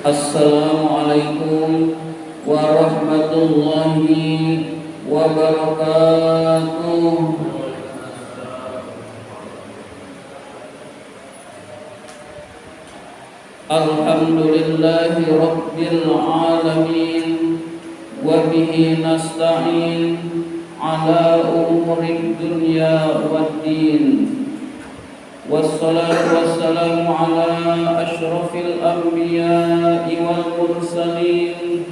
Assalamualaikum warahmatullahi wabarakatuh. Alhamdulillahi rabbil alamin, wa bihi nasta'in ala umurid dunya waddin. Wassalatu wassalamu ala ashrafil anbiya'i wal mursalin,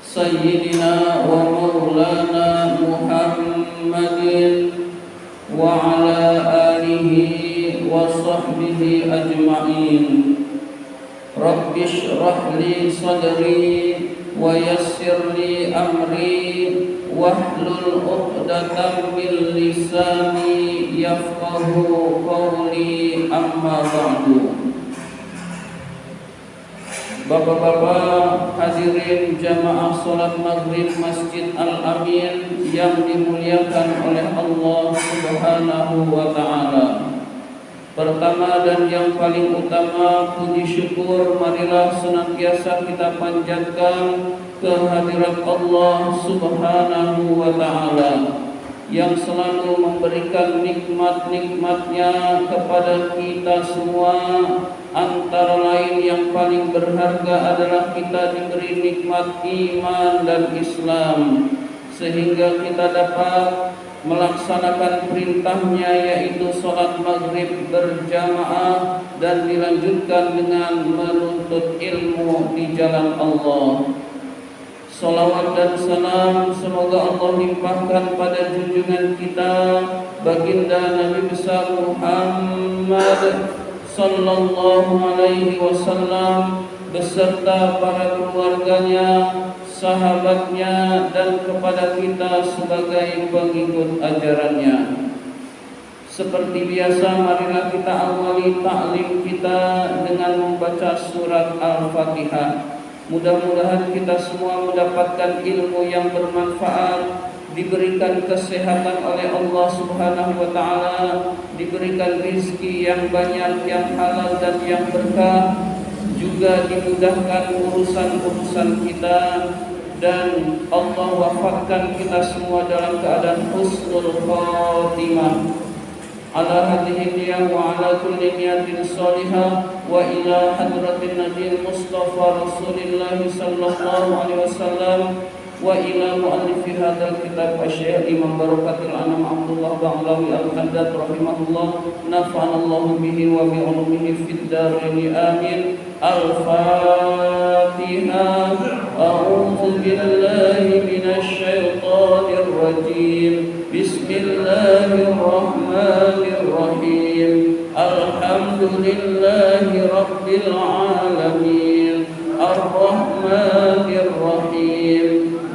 sayyidina wa maulana Muhammadin wa ala alihi wa sahbihi ajma'in. Rabbi shrah li sadri wa yassir li amri wahlul 'uqdatam min lisani yafqahu qawli, amma ba'du. Bapak-bapak hadirin jamaah salat maghrib Masjid Al-Amin yang dimuliakan oleh Allah Subhanahu wa ta'ala. Pertama dan yang paling utama, puji syukur marilah senantiasa kita panjatkan kehadirat Allah Subhanahu wa ta'ala yang selalu memberikan nikmat-nikmatnya kepada kita semua. Antara lain yang paling berharga adalah kita diberi nikmat iman dan Islam, sehingga kita dapat melaksanakan perintahnya, yaitu sholat maghrib berjamaah dan dilanjutkan dengan menuntut ilmu di jalan Allah. Salawat dan salam semoga Allah limpahkan pada junjungan kita baginda Nabi besar Muhammad sallallahu alaihi wasallam beserta para keluarganya, sahabatnya, dan kepada kita sebagai pengikut ajarannya. Seperti biasa, marilah kita awali ta'lim kita dengan membaca surat Al-Fatihah. Mudah-mudahan kita semua mendapatkan ilmu yang bermanfaat, diberikan kesehatan oleh Allah Subhanahu wa ta'ala, diberikan rizki yang banyak, yang halal dan yang berkah, juga dimudahkan urusan-urusan kita, dan Allah wafatkan kita semua dalam keadaan husnul khatimah. Ala hadhihi niyah wa ala kulli niyatin salihah wa ila hadratin Nabi Mustafa Rasulillah sallallahu alaihi wasallam wa ila muallifi hadzal kitab Syekh Imam Barakatul Anam Abdullah Ba'lawi Al-Haddad rahimahullah, nafa'anallahu bihi wa bi ulumihi fid dharain amin. Al-Fatihah. A'udzu billahi minasy syaithanir rajim. Bismillahirrahmanirrahim. Alhamdulillahi rabbil alamin. Ar-Rahmanir Rahim.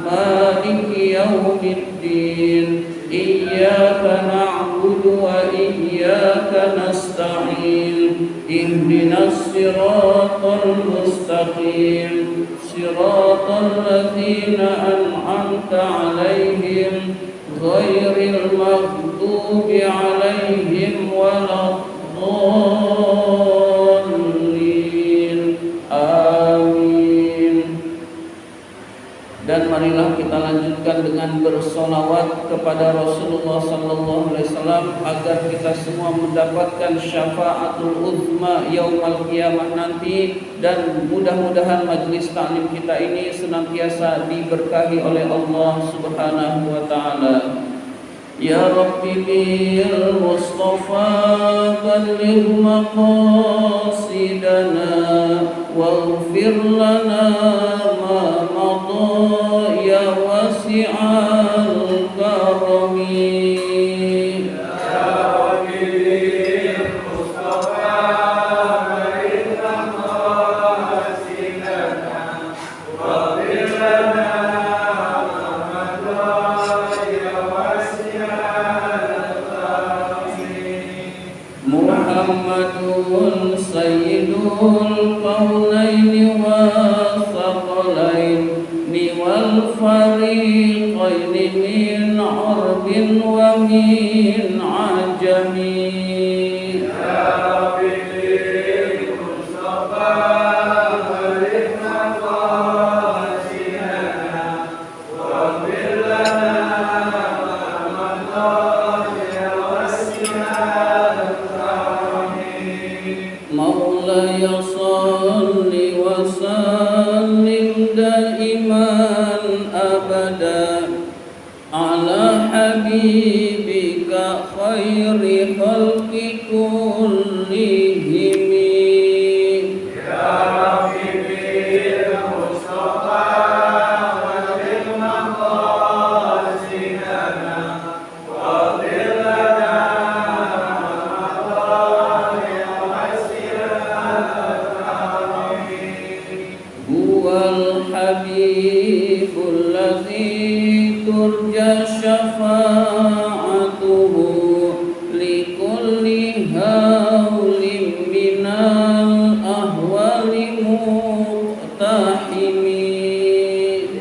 Maliki yaumiddin. Iyyaka na'budu wa iyyaka nasta'in. Ihdinas siratal mustaqim. Siratal ladzina an'amta 'alaihim ghairil maghdubi 'alaihim waladdallin. Amin. Dan marilah kita lanjutkan dengan bersolawat kepada Rasulullah sallallahu alaihi wasallam agar kita semua mendapatkan syafaatul uzma yaumal qiyamah nanti, dan mudah-mudahan majlis taklim kita ini senantiasa diberkahi oleh Allah Subhanahu wa taala. Ya Rabbi bil Mustafa balligh maqasidana waghfir lana ma madha ya wasi'al karami. Muhammadun sayyidul qawlaini wa thaqalaini wal fariqaini min arbin wa min ajami. Ya Rabbi Mustafa khairi khalqi kullihim. Ya Rabbi bil Mustafa wa bil maqasidana wa bil lana huwal habibul ladzi turja syafa'atuhu likulli haulim minal ahwali muqtahimi.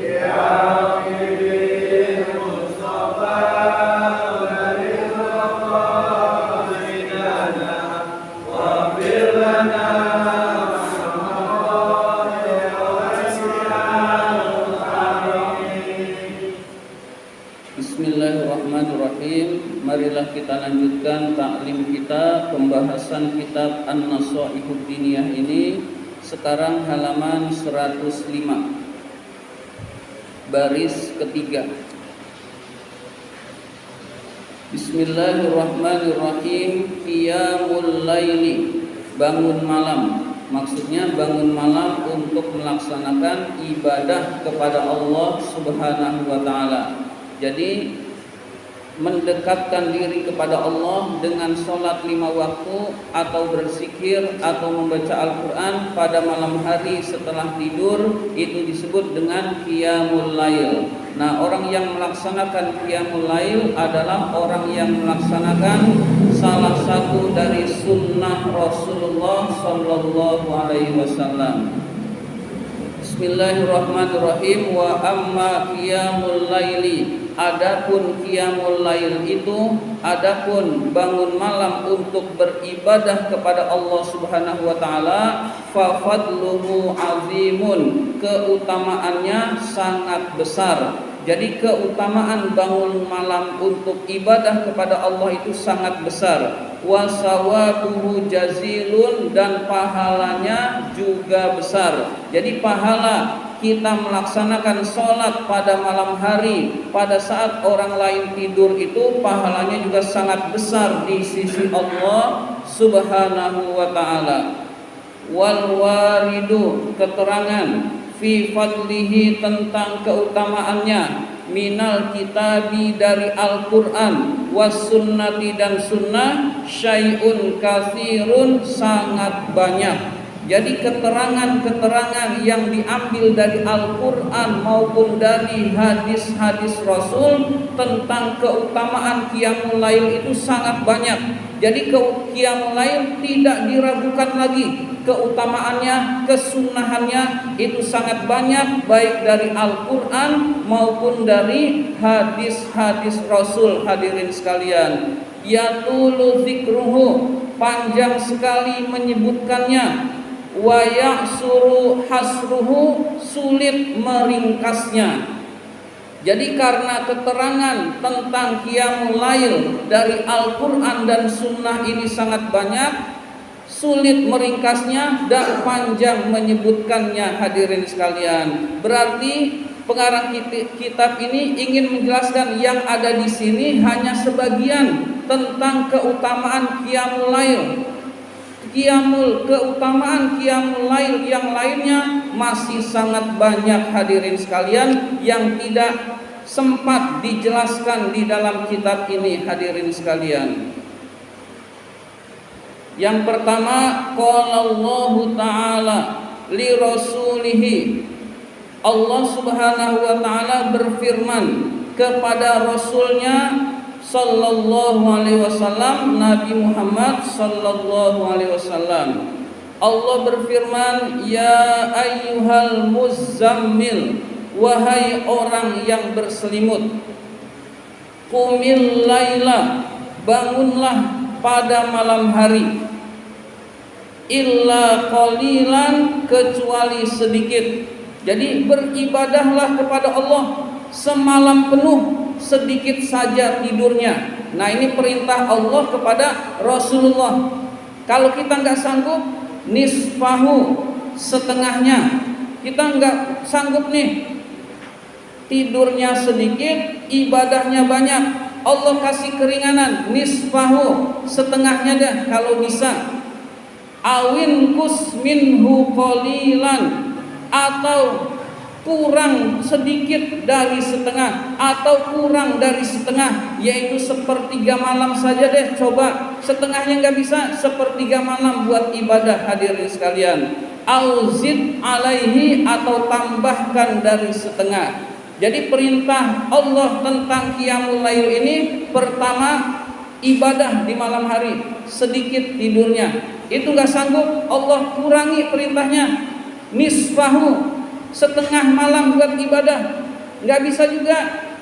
Ya Habibul Mustafa wa bil maqasidana wa bil lana Bismillahirrahmanirrahim. Marilah kita lanjutkan taklim kita, pembahasan kitab An-Nasaihud Diniyah ini. Sekarang halaman 105, baris ketiga. Bismillahirrahmanirrahim. Qiyamul laili, bangun malam. Maksudnya bangun malam untuk melaksanakan ibadah kepada Allah Subhanahu wa ta'ala. Jadi mendekatkan diri kepada Allah dengan sholat 5 waktu atau berzikir atau membaca Al-Quran pada malam hari setelah tidur, itu disebut dengan qiyamul lail. Nah, orang yang melaksanakan qiyamul lail adalah orang yang melaksanakan salah satu dari sunnah Rasulullah Sallallahu Alaihi Wasallam. Bismillahirrahmanirrahim. Wa amma qiyamul laili, adapun qiyamul lail itu, adapun bangun malam untuk beribadah kepada Allah Subhanahu wa taala, fa fadluhu azimun, keutamaannya sangat besar. Jadi keutamaan bangun malam untuk ibadah kepada Allah itu sangat besar. Wa sawabuhu jazilun, dan pahalanya juga besar. Jadi pahala kita melaksanakan sholat pada malam hari pada saat orang lain tidur itu pahalanya juga sangat besar di sisi Allah Subhanahu wa ta'ala. Wal waridu, keterangan fi fadlihi, tentang keutamaannya, minal kitabi, dari Al-Quran, was sunnati, dan sunnah, syai'un katsirun, sangat banyak. Jadi keterangan-keterangan yang diambil dari Al-Quran maupun dari hadis-hadis Rasul tentang keutamaan qiyamul lail itu sangat banyak. Jadi qiyamul lail tidak diragukan lagi, keutamaannya, kesunahannya itu sangat banyak, baik dari Al-Quran maupun dari hadis-hadis Rasul. Hadirin sekalian, yatulu zikruhu, panjang sekali menyebutkannya, wa ya'suru hasruhu, sulit meringkasnya. Jadi karena keterangan tentang qiyamul lail dari Al-Quran dan sunnah ini sangat banyak, sulit meringkasnya dan panjang menyebutkannya. Hadirin sekalian, berarti pengarang kitab ini ingin menjelaskan yang ada di sini hanya sebagian tentang keutamaan qiyamul lail. Keutamaan qiyamul lail yang lainnya masih sangat banyak, hadirin sekalian, yang tidak sempat dijelaskan di dalam kitab ini. Hadirin sekalian, yang pertama, qala Allah ta'ala li rasulihi, Allah Subhanahu wa ta'ala berfirman kepada Rasulnya Sallallahu alaihi wasallam, Nabi Muhammad Sallallahu alaihi wasallam. Allah berfirman, ya ayyuhal muzammil, wahai orang yang berselimut, qumil laila, bangunlah pada malam hari, illa qalilan, kecuali sedikit. Jadi beribadahlah kepada Allah semalam penuh, sedikit saja tidurnya. Nah, ini perintah Allah kepada Rasulullah. Kalau kita nggak sanggup, nisfahu, setengahnya. Kita nggak sanggup nih, tidurnya sedikit, ibadahnya banyak. Allah kasih keringanan, nisfahu, setengahnya dah kalau bisa. Awin kus minhu qalilan, atau kurang sedikit dari setengah, atau kurang dari setengah, yaitu sepertiga malam saja deh. Coba, setengahnya nggak bisa, sepertiga malam buat ibadah hadirin sekalian. Auzid alaihi, atau tambahkan dari setengah. Jadi perintah Allah tentang qiyamul lail ini, pertama ibadah di malam hari, sedikit tidurnya. Itu nggak sanggup, Allah kurangi perintahnya, nisfahu, setengah malam buat ibadah. Nggak bisa juga,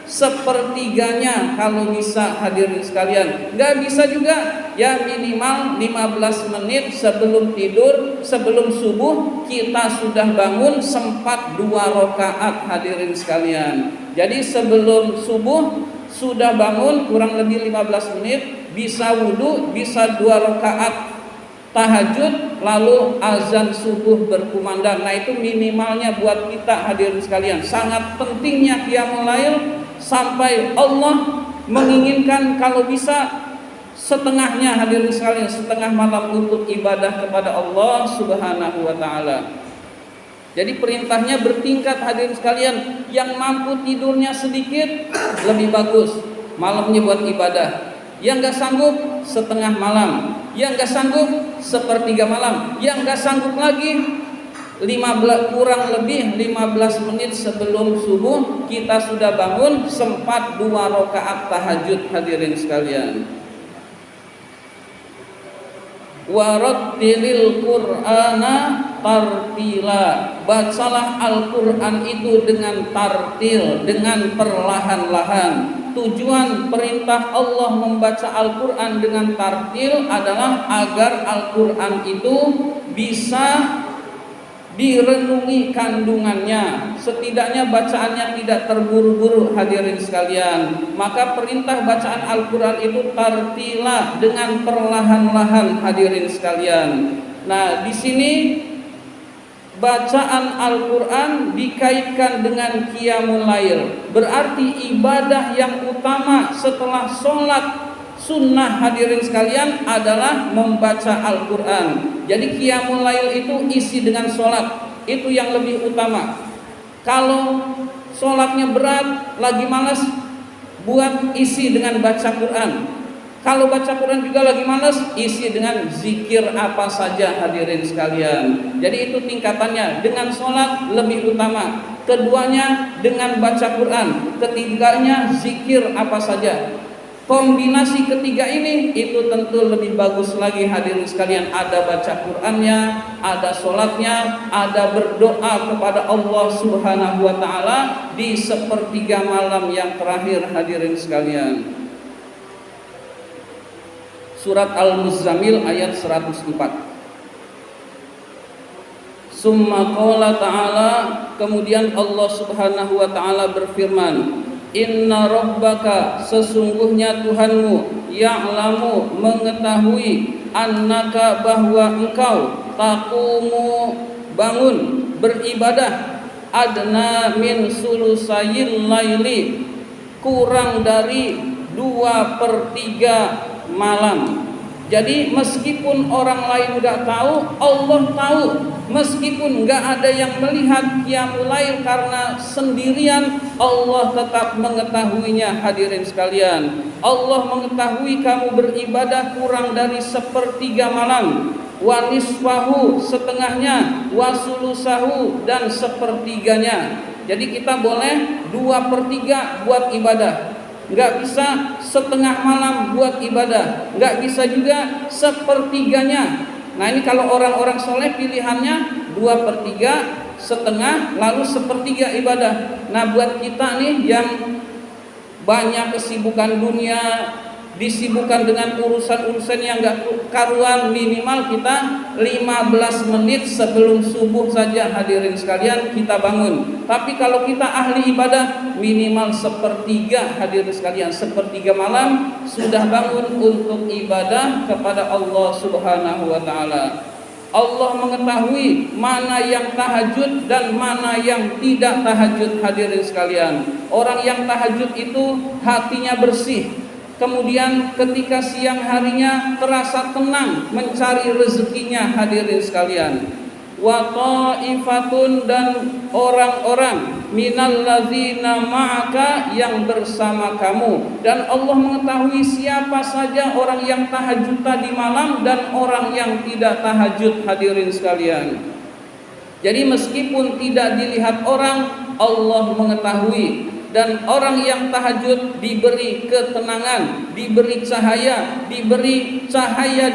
sepertiganya kalau bisa hadirin sekalian. Nggak bisa juga, ya minimal 15 menit sebelum tidur, sebelum subuh kita sudah bangun, sempat 2 rakaat hadirin sekalian. Jadi sebelum subuh sudah bangun kurang lebih 15 menit, bisa wudu, bisa 2 rakaat tahajud, lalu azan subuh berkumandang. Nah itu minimalnya buat kita hadirin sekalian. Sangat pentingnya qiyamul lail, sampai Allah menginginkan kalau bisa setengahnya hadirin sekalian, setengah malam untuk ibadah kepada Allah Subhanahu wa taala. Jadi perintahnya bertingkat hadirin sekalian. Yang mampu tidurnya sedikit lebih bagus, malamnya buat ibadah. Yang nggak sanggup setengah malam, yang nggak sanggup sepertiga malam, yang nggak sanggup lagi 15, kurang lebih 15 menit sebelum subuh kita sudah bangun, sempat 2 rakaat tahajud hadirin sekalian. Warattilil Qur'ana tartila, bacalah Al-Quran itu dengan tartil, dengan perlahan-lahan. Tujuan perintah Allah membaca Al-Quran dengan tartil adalah agar Al-Quran itu bisa direnungi kandungannya, setidaknya bacaannya tidak terburu-buru hadirin sekalian. Maka perintah bacaan Al-Quran itu tartila, dengan perlahan-lahan hadirin sekalian. Nah di sini bacaan Al-Quran dikaitkan dengan qiyamul lail, berarti ibadah yang utama setelah sholat sunnah hadirin sekalian adalah membaca Al-Quran. Jadi qiyamul lail itu isi dengan sholat, itu yang lebih utama. Kalau sholatnya berat, lagi malas, buat isi dengan baca Quran. Kalau baca Quran juga lagi malas, isi dengan zikir apa saja hadirin sekalian. Jadi itu tingkatannya, dengan sholat lebih utama, keduanya dengan baca Quran, ketiganya zikir apa saja. Kombinasi ketiga ini itu tentu lebih bagus lagi hadirin sekalian. Ada baca Qur'annya, ada sholatnya, ada berdoa kepada Allah Subhanahu wa ta'ala di sepertiga malam yang terakhir hadirin sekalian. Surat Al-Muzammil ayat 104. Summa qala ta'ala, kemudian Allah Subhanahu wa ta'ala berfirman, Inna rabbaka, sesungguhnya Tuhanmu, ya'lamu, mengetahui, annaka, bahwa engkau, taqumu, bangun, beribadah, adna min sulusayil laili, kurang dari 2/3 malam. Jadi meskipun orang lain nggak tahu, Allah tahu. Meskipun nggak ada yang melihat qiyamul lail karena sendirian, Allah tetap mengetahuinya hadirin sekalian. Allah mengetahui kamu beribadah kurang dari 1/3 malam, wa nisfahu, setengahnya, wa sulusahu, dan 1/3-nya. Jadi kita boleh 2/3 buat ibadah. Nggak bisa setengah malam buat ibadah, nggak bisa juga 1/3-nya. Nah ini kalau orang-orang soleh pilihannya 2/3, setengah, lalu 1/3 ibadah. Nah buat kita nih yang banyak kesibukan dunia, disibukkan dengan urusan-urusan yang nggak karuan, minimal kita 15 menit sebelum subuh saja hadirin sekalian kita bangun. Tapi kalau kita ahli ibadah, minimal 1/3 hadirin sekalian, 1/3 malam sudah bangun untuk ibadah kepada Allah Subhanahu wa ta'ala. Allah mengetahui mana yang tahajud dan mana yang tidak tahajud hadirin sekalian. Orang yang tahajud itu hatinya bersih, Kemudian ketika siang harinya terasa tenang mencari rezekinya, hadirin sekalian. Wa ta'ifatun, dan orang-orang minal ladzina ma'aka, yang bersama kamu. Dan Allah mengetahui siapa saja orang yang tahajud tadi malam dan orang yang tidak tahajud, hadirin sekalian. Jadi meskipun tidak dilihat orang, Allah mengetahui. Dan orang yang tahajud diberi ketenangan, diberi cahaya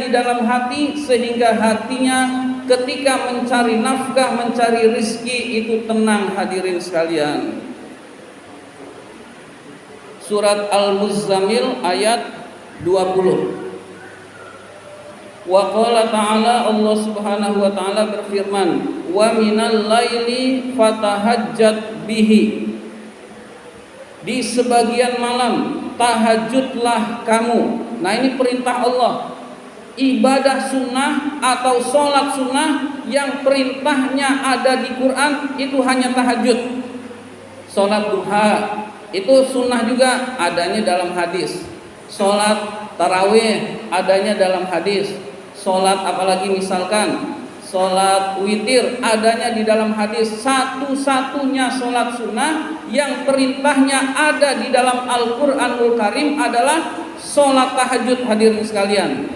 di dalam hati, sehingga hatinya ketika mencari nafkah, mencari rizki itu tenang, hadirin sekalian. Surat Al-Muzammil ayat 20. Wa qala ta'ala, Allah Subhanahu wa ta'ala berfirman, wa minal laili fatahajjat bihi. Di sebagian malam tahajudlah kamu. Nah, ini perintah Allah. Ibadah sunnah atau sholat sunnah yang perintahnya ada di Quran itu hanya tahajud. Sholat duha itu sunnah juga, adanya dalam hadis. Sholat tarawih adanya dalam hadis. Sholat apalagi misalkan sholat witir adanya di dalam hadis. Satu-satunya sholat sunnah yang perintahnya ada di dalam Al-Quranul Karim adalah sholat tahajud, hadirin sekalian.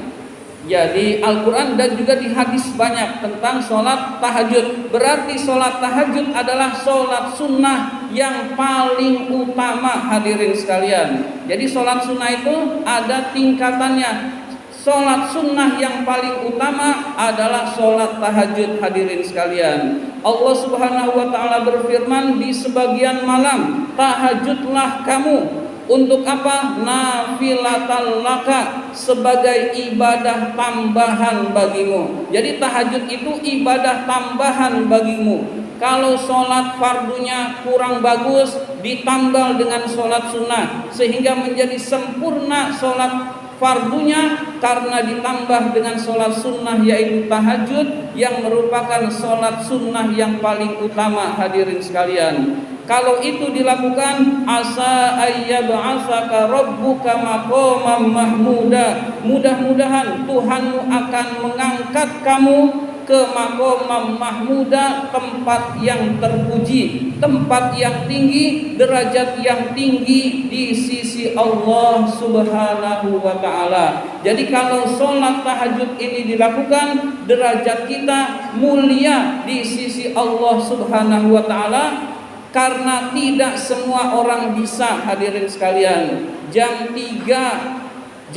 Jadi Al-Quran dan juga di hadis banyak tentang sholat tahajud. Berarti sholat tahajud adalah sholat sunnah yang paling utama, hadirin sekalian. Jadi sholat sunnah itu ada tingkatannya. Sholat sunnah yang paling utama adalah sholat tahajud, hadirin sekalian. Allah Subhanahu wa ta'ala berfirman, di sebagian malam tahajudlah kamu. Untuk apa? Nafilatan laka, sebagai ibadah tambahan bagimu. Jadi tahajud itu ibadah tambahan bagimu. Kalau sholat fardunya kurang bagus, ditambal dengan sholat sunnah, sehingga menjadi sempurna sholat fardunya karena ditambah dengan sholat sunnah, yaitu tahajud, yang merupakan sholat sunnah yang paling utama, hadirin sekalian. Kalau itu dilakukan, asa ayyab'atsaka rabbuka maqaman mahmuda, mudah-mudahan Tuhanmu akan mengangkat kamu ke maqaman mahmuda, tempat yang terpuji, tempat yang tinggi, derajat yang tinggi di sisi Allah Subhanahu wa ta'ala. Jadi kalau sholat tahajud ini dilakukan, derajat kita mulia di sisi Allah Subhanahu wa ta'ala. Karena tidak semua orang bisa, hadirin sekalian. Jam 3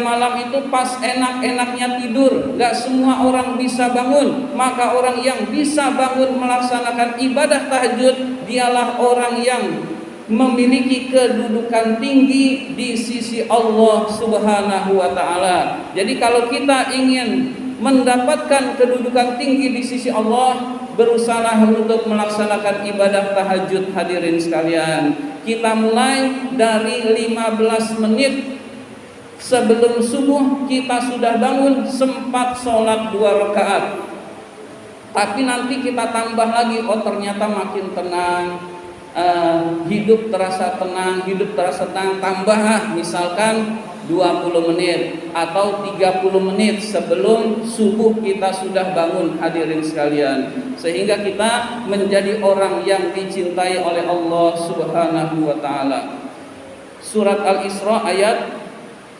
malam itu pas enak-enaknya tidur, gak semua orang bisa bangun. Maka orang yang bisa bangun melaksanakan ibadah tahajud, dialah orang yang memiliki kedudukan tinggi di sisi Allah Subhanahu wa ta'ala. Jadi kalau kita ingin mendapatkan kedudukan tinggi di sisi Allah, berusaha untuk melaksanakan ibadah tahajud, hadirin sekalian. Kita mulai dari 15 menit sebelum subuh kita sudah bangun, sempat sholat 2 rakaat. Tapi nanti kita tambah lagi, oh ternyata makin tenang, hidup terasa tenang, tambah misalkan 20 menit atau 30 menit sebelum subuh kita sudah bangun, hadirin sekalian, sehingga kita menjadi orang yang dicintai oleh Allah Subhanahu wa ta'ala. Surat Al-Isra ayat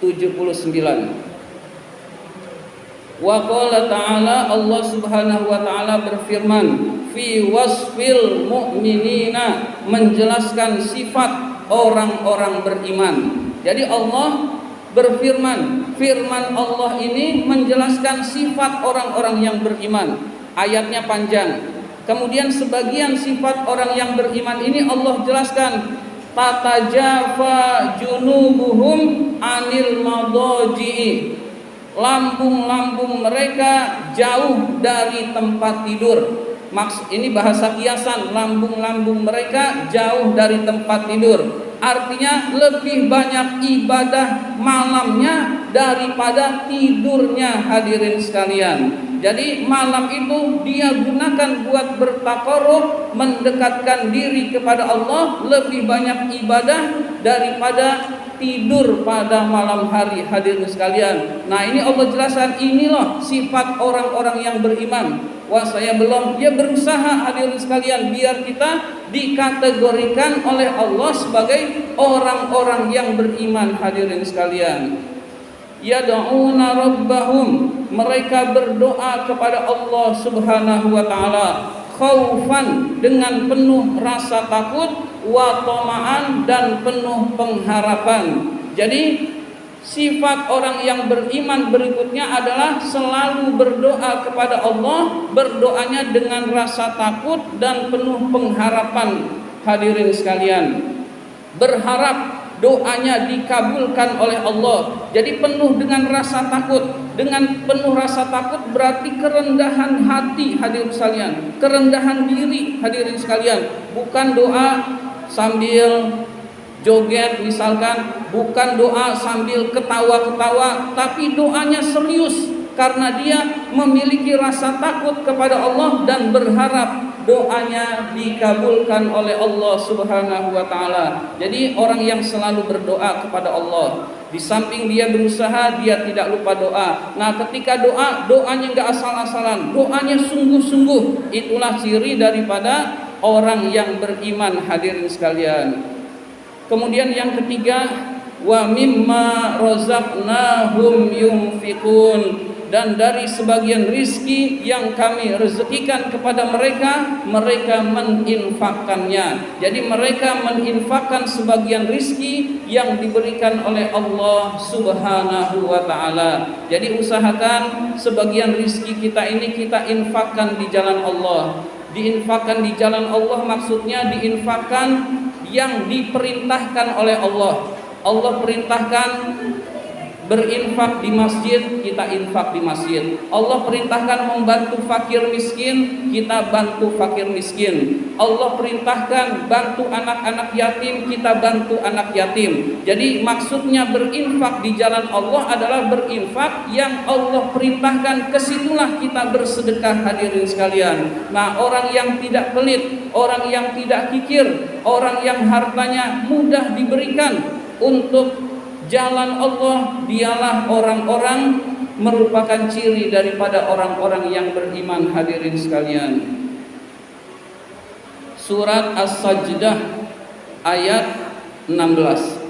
79. Wa qala ta'ala, Allah Subhanahu wa ta'ala berfirman, fi wasfil mu'minina, menjelaskan sifat orang-orang beriman. Jadi Allah berfirman, firman Allah ini menjelaskan sifat orang-orang yang beriman. Ayatnya panjang. Kemudian sebagian sifat orang yang beriman ini Allah jelaskan, tatajafa junubuhum anil madaji'i, lambung-lambung mereka jauh dari tempat tidur. Ini bahasa kiasan, lambung-lambung mereka jauh dari tempat tidur. Artinya lebih banyak ibadah malamnya daripada tidurnya, hadirin sekalian. Jadi malam itu dia gunakan buat bertaqarrub, mendekatkan diri kepada Allah, lebih banyak ibadah daripada tidur pada malam hari, hadirin sekalian. Nah, ini Allah jelaskan, ini loh sifat orang-orang yang beriman. Wah, saya belum, dia berusaha, hadirin sekalian, biar kita dikategorikan oleh Allah sebagai orang-orang yang beriman, hadirin sekalian. Yad'una rabbahum, mereka berdoa kepada Allah Subhanahu wa taala, khaufan, dengan penuh rasa takut, wa tama'an, dan penuh pengharapan. Jadi sifat orang yang beriman berikutnya adalah selalu berdoa kepada Allah, berdoanya dengan rasa takut dan penuh pengharapan, hadirin sekalian. Berharap doanya dikabulkan oleh Allah. Jadi penuh dengan rasa takut. Dengan penuh rasa takut berarti kerendahan hati, hadirin sekalian, kerendahan diri, hadirin sekalian. Bukan doa sambil joget misalkan, bukan doa sambil ketawa-ketawa, tapi doanya serius karena dia memiliki rasa takut kepada Allah dan berharap doanya dikabulkan oleh Allah Subhanahu wa taala. Jadi orang yang selalu berdoa kepada Allah, di samping dia berusaha, dia tidak lupa doa. Nah, ketika doa, doanya enggak asal-asalan, doanya sungguh-sungguh. Itulah ciri daripada orang yang beriman, hadirin sekalian. Kemudian yang ketiga, wa mimma razaqnahum yunfiqun, dan dari sebagian rizki yang kami rezekikan kepada mereka, mereka menginfakkannya. Jadi mereka menginfakkan sebagian rizki yang diberikan oleh Allah Subhanahu wa ta'ala. Jadi usahakan sebagian rizki kita ini kita infakkan di jalan Allah. Diinfakkan di jalan Allah maksudnya diinfakkan yang diperintahkan oleh Allah. Allah perintahkan berinfak di masjid, kita infak di masjid. Allah perintahkan membantu fakir miskin, kita bantu fakir miskin. Allah perintahkan bantu anak-anak yatim, kita bantu anak yatim. Jadi maksudnya berinfak di jalan Allah adalah berinfak yang Allah perintahkan, kesitulah kita bersedekah, hadirin sekalian. Nah, orang yang tidak pelit, orang yang tidak kikir, orang yang hartanya mudah diberikan untuk jalan Allah, dialah orang-orang merupakan ciri daripada orang-orang yang beriman, hadirin sekalian. Surat As-Sajdah ayat 16.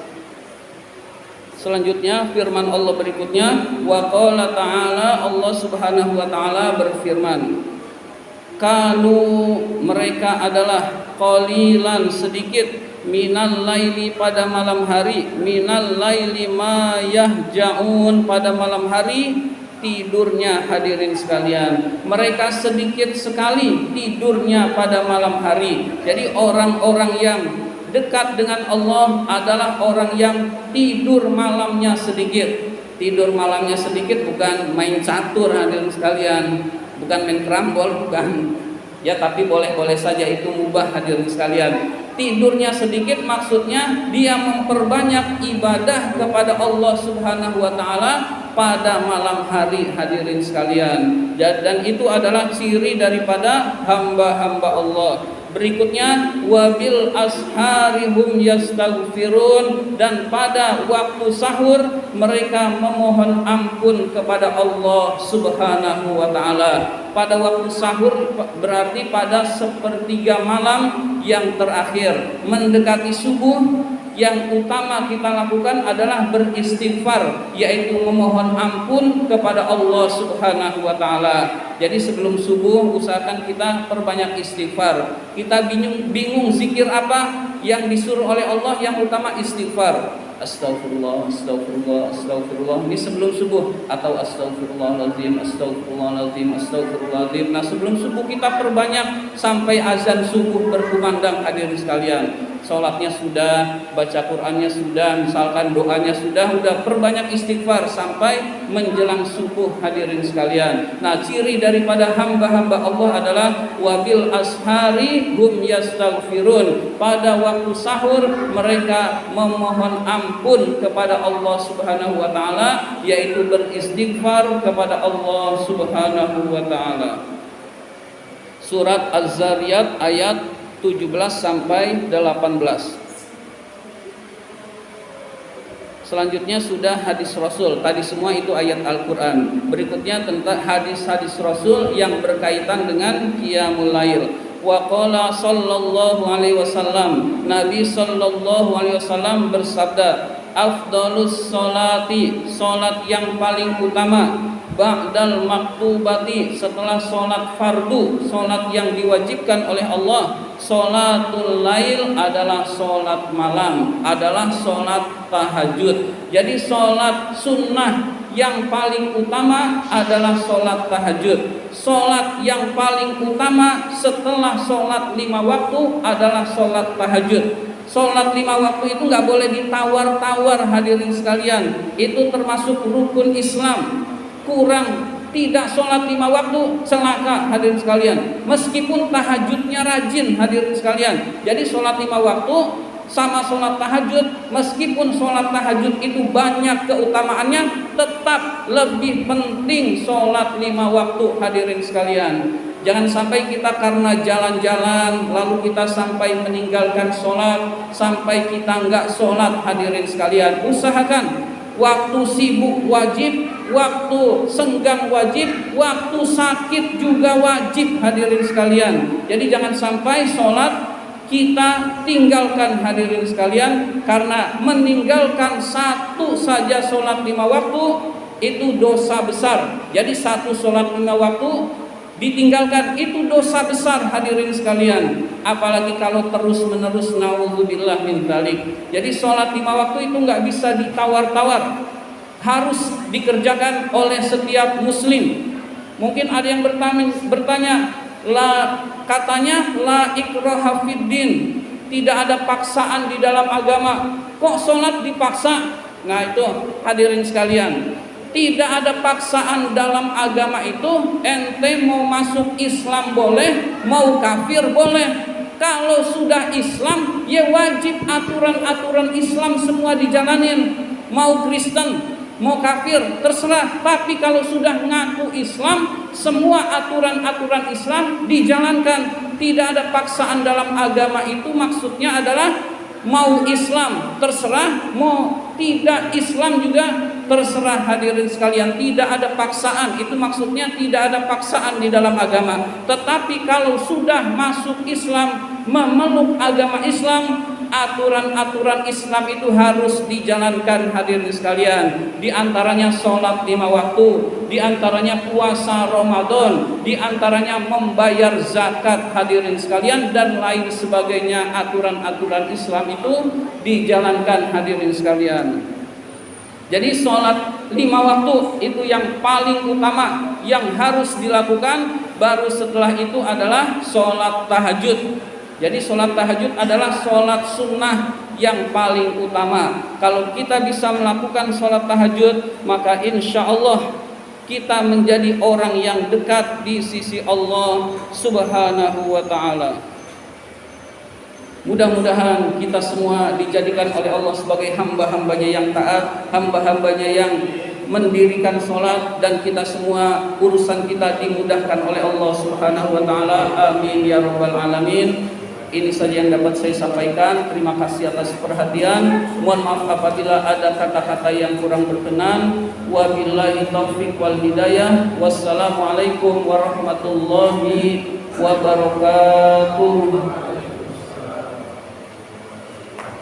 Selanjutnya firman Allah berikutnya, wa qala ta'ala, Allah Subhanahu wa taala berfirman, kanu, mereka adalah, qalilan, sedikit, minal laili, pada malam hari, minal laili ma yahja'un, pada malam hari tidurnya, hadirin sekalian. Mereka sedikit sekali tidurnya pada malam hari. Jadi orang-orang yang dekat dengan Allah adalah orang yang tidur malamnya sedikit. Tidur malamnya sedikit bukan main catur, hadirin sekalian, bukan main kerambol, bukan. Ya, tapi boleh-boleh saja itu mubah, hadirin sekalian. Tidurnya sedikit maksudnya dia memperbanyak ibadah kepada Allah Subhanahu wa taala pada malam hari, hadirin sekalian. Dan itu adalah ciri daripada hamba-hamba Allah. Berikutnya, wabil asharihum yastaghfirun, dan pada waktu sahur mereka memohon ampun kepada Allah Subhanahu wa taala. Pada waktu sahur berarti pada sepertiga malam yang terakhir mendekati subuh. Yang utama kita lakukan adalah beristighfar, yaitu memohon ampun kepada Allah Subhanahu wa taala. Jadi sebelum subuh usahakan kita perbanyak istighfar. Kita bingung zikir apa yang disuruh oleh Allah, yang utama istighfar. Astagfirullah, astagfirullah, astagfirullah. Ini sebelum subuh, atau astagfirullahaladzim, astagfirullahaladzim, astagfirullahaladzim. Nah, sebelum subuh kita perbanyak sampai azan subuh berkumandang, hadirin sekalian. Sholatnya sudah, baca Qur'annya sudah, misalkan doanya sudah perbanyak istighfar sampai menjelang subuh, hadirin sekalian. Nah, ciri daripada hamba-hamba Allah adalah wabil ashari hum yastaghfirun. Pada waktu sahur mereka memohon ampun kepada Allah Subhanahu wa taala, yaitu beristighfar kepada Allah Subhanahu wa taala. Surat Az-Zariyat ayat 17 sampai 18. Selanjutnya sudah hadis Rasul. Tadi semua itu ayat Al-Quran. Berikutnya tentang hadis-hadis Rasul yang berkaitan dengan qiyamul lail. Wa qala sallallahu alaihi wasallam, Nabi sallallahu alaihi wasallam bersabda, afdalus sholati, salat yang paling utama, ba'dal maktubati, setelah salat fardu, salat yang diwajibkan oleh Allah, salatul lail adalah salat malam, adalah salat tahajud. Jadi salat sunnah yang paling utama adalah salat tahajud. Salat yang paling utama setelah salat 5 waktu adalah salat tahajud. Salat 5 waktu itu nggak boleh ditawar-tawar, hadirin sekalian. Itu termasuk rukun Islam. Kurang tidak sholat 5 waktu, celaka hadirin sekalian. Meskipun tahajudnya rajin, hadirin sekalian. Jadi sholat 5 waktu sama sholat tahajud, meskipun sholat tahajud itu banyak keutamaannya, tetap lebih penting sholat 5 waktu, hadirin sekalian. Jangan sampai kita karena jalan-jalan lalu kita sampai meninggalkan sholat, sampai kita nggak sholat, hadirin sekalian. Usahakan waktu sibuk wajib, waktu senggang wajib, waktu sakit juga wajib, hadirin sekalian. Jadi jangan sampai sholat kita tinggalkan, hadirin sekalian, karena meninggalkan satu saja sholat 5 waktu itu dosa besar. Jadi satu sholat 5 waktu ditinggalkan itu dosa besar, hadirin sekalian. Apalagi kalau terus menerus, naudzubillah min dzalik. Jadi sholat 5 waktu itu nggak bisa ditawar-tawar, harus dikerjakan oleh setiap muslim. Mungkin ada yang bertanya, katanya la ikraha fiddin, tidak ada paksaan di dalam agama, kok sholat dipaksa? Nah itu hadirin sekalian, tidak ada paksaan dalam agama itu. Ente mau masuk Islam boleh, mau kafir boleh. Kalau sudah Islam ya wajib aturan-aturan Islam semua dijalanin. Mau Kristen, mau kafir, terserah. Tapi kalau sudah ngaku Islam, semua aturan-aturan Islam dijalankan. Tidak ada paksaan dalam agama itu, maksudnya adalah mau Islam terserah, mau tidak Islam juga terserah, hadirin sekalian. Tidak ada paksaan, itu maksudnya tidak ada paksaan di dalam agama. Tetapi kalau sudah masuk Islam, memeluk agama Islam, aturan-aturan Islam itu harus dijalankan, hadirin sekalian. Di antaranya sholat 5 waktu, di antaranya puasa Ramadan, di antaranya membayar zakat, hadirin sekalian, dan lain sebagainya. Aturan-aturan Islam itu dijalankan, hadirin sekalian. Jadi sholat 5 waktu itu yang paling utama yang harus dilakukan. Baru setelah itu adalah sholat tahajud. Jadi sholat tahajud adalah sholat sunnah yang paling utama. Kalau kita bisa melakukan sholat tahajud, maka insya Allah kita menjadi orang yang dekat di sisi Allah Subhanahu wa ta'ala. Mudah-mudahan kita semua dijadikan oleh Allah sebagai hamba-hambanya yang taat, hamba-hambanya yang mendirikan sholat, dan kita semua urusan kita dimudahkan oleh Allah Subhanahu wa ta'ala. Amin ya rabbal alamin. Ini saja yang dapat saya sampaikan. Terima kasih atas perhatian. Mohon maaf apabila ada kata-kata yang kurang berkenan. Wabillahi taufiq wal hidayah. Wassalamualaikum warahmatullahi wabarakatuh.